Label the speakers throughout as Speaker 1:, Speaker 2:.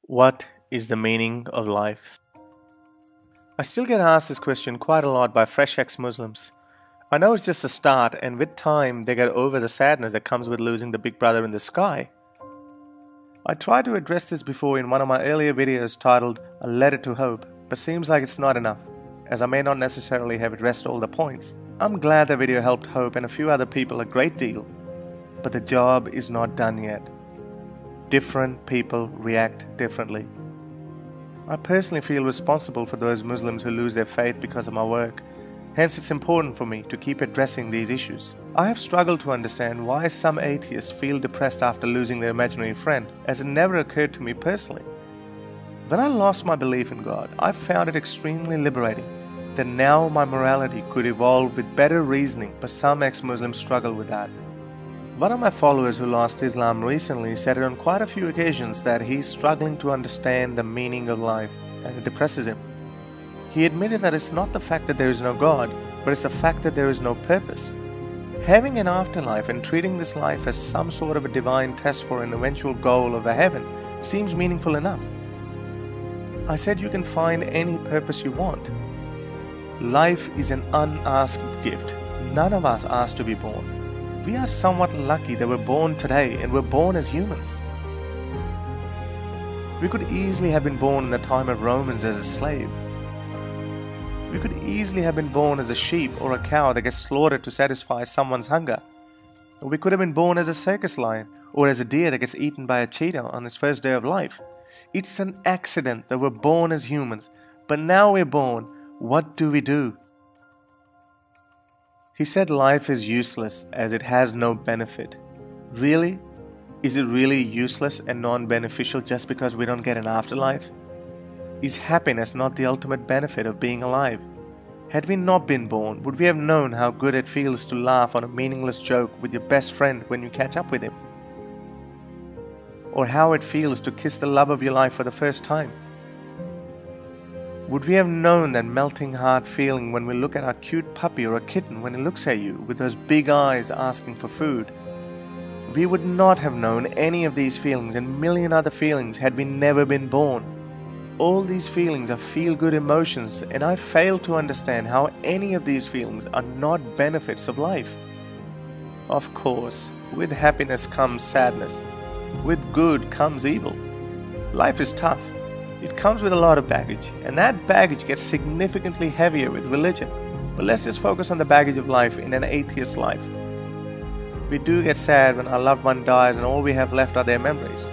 Speaker 1: What is the meaning of life? I still get asked this question quite a lot by fresh ex-Muslims. I know it's just a start, and with time they get over the sadness that comes with losing the big brother in the sky. I tried to address this before in one of my earlier videos titled A Letter to Hope, but seems like it's not enough, as I may not necessarily have addressed all the points. I'm glad the video helped Hope and a few other people a great deal, but the job is not done yet. Different people react differently. I personally feel responsible for those Muslims who lose their faith because of my work. Hence, it's important for me to keep addressing these issues. I have struggled to understand why some atheists feel depressed after losing their imaginary friend, as it never occurred to me personally. When I lost my belief in God, I found it extremely liberating that now my morality could evolve with better reasoning, but some ex-Muslims struggle with that. One of my followers who lost Islam recently said it on quite a few occasions that he's struggling to understand the meaning of life, and it depresses him. He admitted that it's not the fact that there is no God, but it's the fact that there is no purpose. Having an afterlife and treating this life as some sort of a divine test for an eventual goal of a heaven seems meaningful enough. I said you can find any purpose you want. Life is an unasked gift. None of us asked to be born. We are somewhat lucky that we're born today and we're born as humans. We could easily have been born in the time of Romans as a slave. We could easily have been born as a sheep or a cow that gets slaughtered to satisfy someone's hunger. Or we could have been born as a circus lion or as a deer that gets eaten by a cheetah on its first day of life. It's an accident that we're born as humans, but now we're born, what do we do? He said life is useless as it has no benefit. Really? Is it really useless and non-beneficial just because we don't get an afterlife? Is happiness not the ultimate benefit of being alive? Had we not been born, would we have known how good it feels to laugh on a meaningless joke with your best friend when you catch up with him? Or how it feels to kiss the love of your life for the first time? Would we have known that melting heart feeling when we look at our cute puppy or a kitten when it looks at you with those big eyes asking for food? We would not have known any of these feelings and a million other feelings had we never been born. All these feelings are feel-good emotions, and I fail to understand how any of these feelings are not benefits of life. Of course, with happiness comes sadness. With good comes evil. Life is tough. It comes with a lot of baggage, and that baggage gets significantly heavier with religion. But let's just focus on the baggage of life in an atheist life. We do get sad when our loved one dies and all we have left are their memories.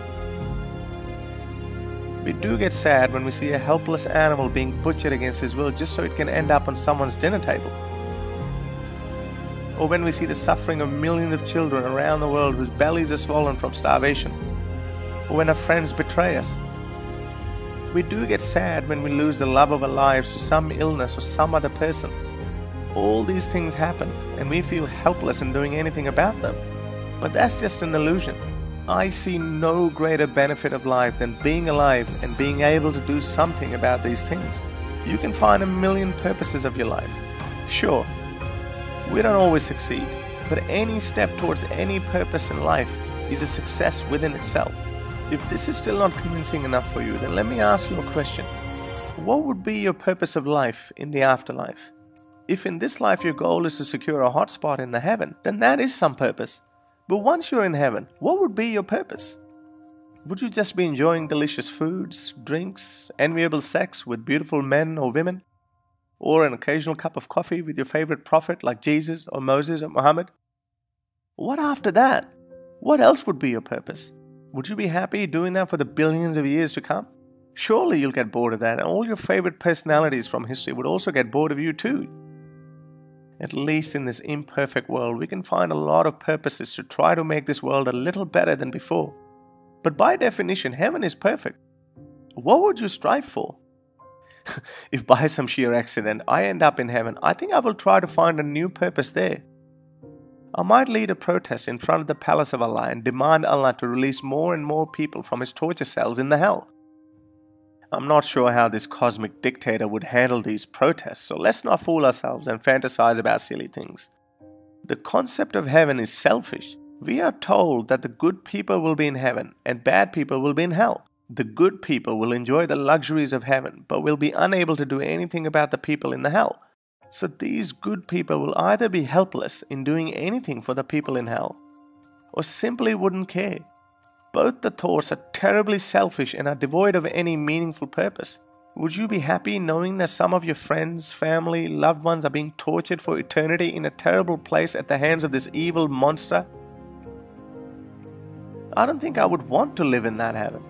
Speaker 1: We do get sad when we see a helpless animal being butchered against his will just so it can end up on someone's dinner table. Or when we see the suffering of millions of children around the world whose bellies are swollen from starvation. Or when our friends betray us. We do get sad when we lose the love of our lives to some illness or some other person. All these things happen and we feel helpless in doing anything about them. But that's just an illusion. I see no greater benefit of life than being alive and being able to do something about these things. You can find a million purposes of your life. Sure, we don't always succeed, but any step towards any purpose in life is a success within itself. If this is still not convincing enough for you, then let me ask you a question. What would be your purpose of life in the afterlife? If in this life your goal is to secure a hot spot in the heaven, then that is some purpose. But once you're in heaven, what would be your purpose? Would you just be enjoying delicious foods, drinks, enviable sex with beautiful men or women? Or an occasional cup of coffee with your favorite prophet like Jesus or Moses or Muhammad? What after that? What else would be your purpose? Would you be happy doing that for the billions of years to come? Surely you'll get bored of that, and all your favorite personalities from history would also get bored of you too. At least in this imperfect world, we can find a lot of purposes to try to make this world a little better than before. But by definition, heaven is perfect. What would you strive for? If by some sheer accident I end up in heaven, I think I will try to find a new purpose there. I might lead a protest in front of the palace of Allah and demand Allah to release more and more people from his torture cells in the hell. I'm not sure how this cosmic dictator would handle these protests, so let's not fool ourselves and fantasize about silly things. The concept of heaven is selfish. We are told that the good people will be in heaven and bad people will be in hell. The good people will enjoy the luxuries of heaven, but will be unable to do anything about the people in the hell. So these good people will either be helpless in doing anything for the people in hell, or simply wouldn't care. Both the thoughts are terribly selfish and are devoid of any meaningful purpose. Would you be happy knowing that some of your friends, family, loved ones are being tortured for eternity in a terrible place at the hands of this evil monster? I don't think I would want to live in that heaven.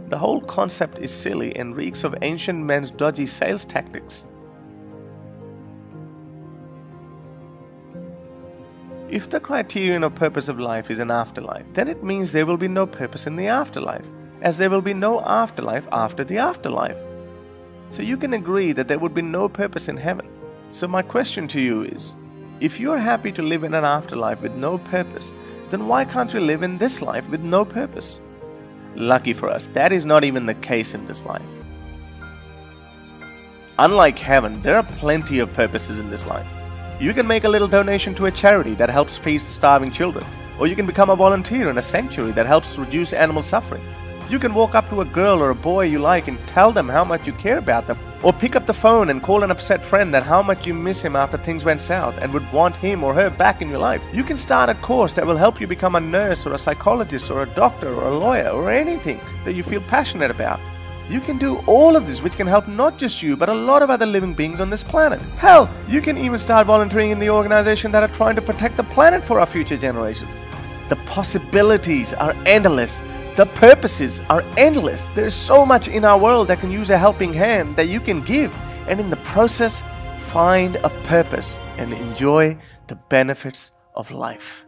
Speaker 1: The whole concept is silly and reeks of ancient men's dodgy sales tactics. If the criterion of purpose of life is an afterlife, then it means there will be no purpose in the afterlife, as there will be no afterlife after the afterlife. So you can agree that there would be no purpose in heaven. So my question to you is, if you are happy to live in an afterlife with no purpose, then why can't you live in this life with no purpose? Lucky for us, that is not even the case in this life. Unlike heaven, there are plenty of purposes in this life. You can make a little donation to a charity that helps feed starving children, or you can become a volunteer in a sanctuary that helps reduce animal suffering. You can walk up to a girl or a boy you like and tell them how much you care about them, or pick up the phone and call an upset friend that how much you miss him after things went south and would want him or her back in your life. You can start a course that will help you become a nurse or a psychologist or a doctor or a lawyer or anything that you feel passionate about. You can do all of this, which can help not just you, but a lot of other living beings on this planet. Hell, you can even start volunteering in the organization that are trying to protect the planet for our future generations. The possibilities are endless. The purposes are endless. There's so much in our world that can use a helping hand that you can give, and in the process, find a purpose and enjoy the benefits of life.